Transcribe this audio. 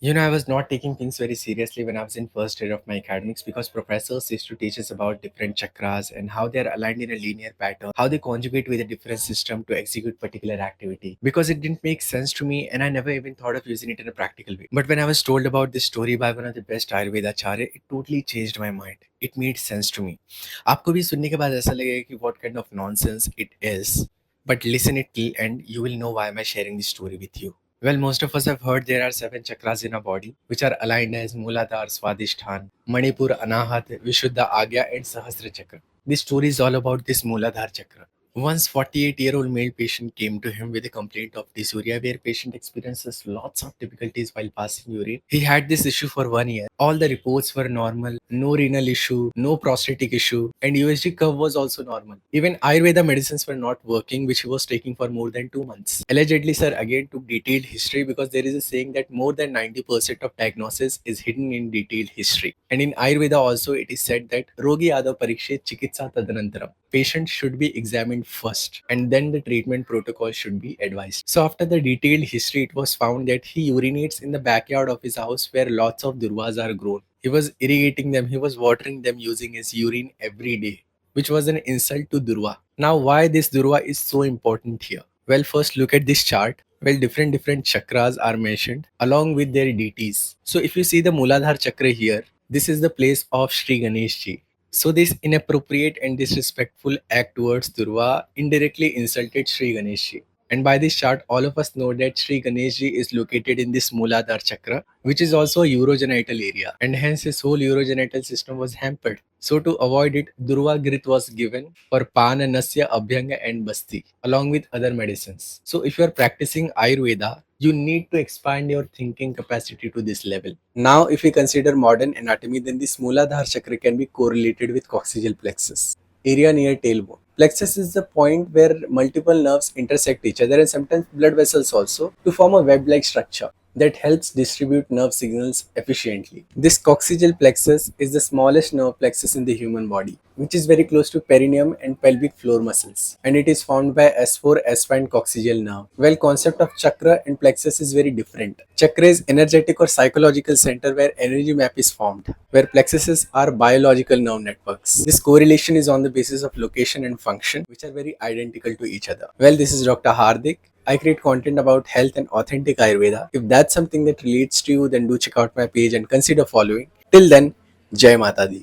I was not taking things very seriously when I was in first year of my academics because professors used to teach us about different chakras and how they are aligned in a linear pattern, how they conjugate with a different system to execute particular activity. Because it didn't make sense to me and I never even thought of using it in a practical way. But when I was told about this story by one of the best Ayurveda acharya, it totally changed my mind. It made sense to me. आपको भी सुनने के बाद ऐसा लगेगा कि what kind of nonsense it is. But listen it till end, you will know why am I sharing this story with you. Well, most of us have heard there are seven chakras in our body, which are aligned as Muladhara, Swadhisthana, Manipur, Anahat, Vishuddha, Agya, and Sahasra Chakra. This story is all about this Muladhara Chakra. Once 48-year-old male patient came to him with a complaint of dysuria where patient experiences lots of difficulties while passing urine. He had this issue for 1 year. All the reports were normal, no renal issue, no prostatic issue, and USG curve was also normal. Even Ayurveda medicines were not working, which he was taking for more than 2 months. Allegedly, sir again took detailed history because there is a saying that more than 90% of diagnosis is hidden in detailed history. And in Ayurveda also it is said that Rogi Ado Parikshe Chikitsa Tadanantaram. Patient should be examined first and then the treatment protocol should be advised. So after the detailed history, it was found that he urinates in the backyard of his house where lots of durvas are grown. He was irrigating them, he was watering them using his urine every day, which was an insult to durva. Now why this durva is so important here? Well, first look at this chart. Well, different chakras are mentioned along with their deities. So if you see the Muladhara chakra here, this is the place of Sri Ganesh ji. So this inappropriate and disrespectful act towards Durva indirectly insulted Sri Ganesh. And by this chart, all of us know that Sri Ganesh is located in this Muladhara chakra, which is also a urogenital area, and hence his whole urogenital system was hampered. So to avoid it, Durva Grit was given for Pana, Nasya, Abhyanga, and Basti, along with other medicines. So if you are practicing Ayurveda, you need to expand your thinking capacity to this level. Now, if we consider modern anatomy, then this Muladhara chakra can be correlated with coccygeal plexus, area near tailbone. Plexus is the point where multiple nerves intersect each other and sometimes blood vessels also to form a web-like structure that helps distribute nerve signals efficiently. This coccygeal plexus is the smallest nerve plexus in the human body, which is very close to perineum and pelvic floor muscles, and it is formed by S4, S5 and coccygeal nerve. Well, concept of chakra and plexus is very different. Chakra is energetic or psychological center where energy map is formed, where plexuses are biological nerve networks. This correlation is on the basis of location and function, which are very identical to each other. Well, this is Dr. Hardik. I create content about health and authentic Ayurveda. If that's something that relates to you, then do check out my page and consider following. Till then, Jai Mata Di.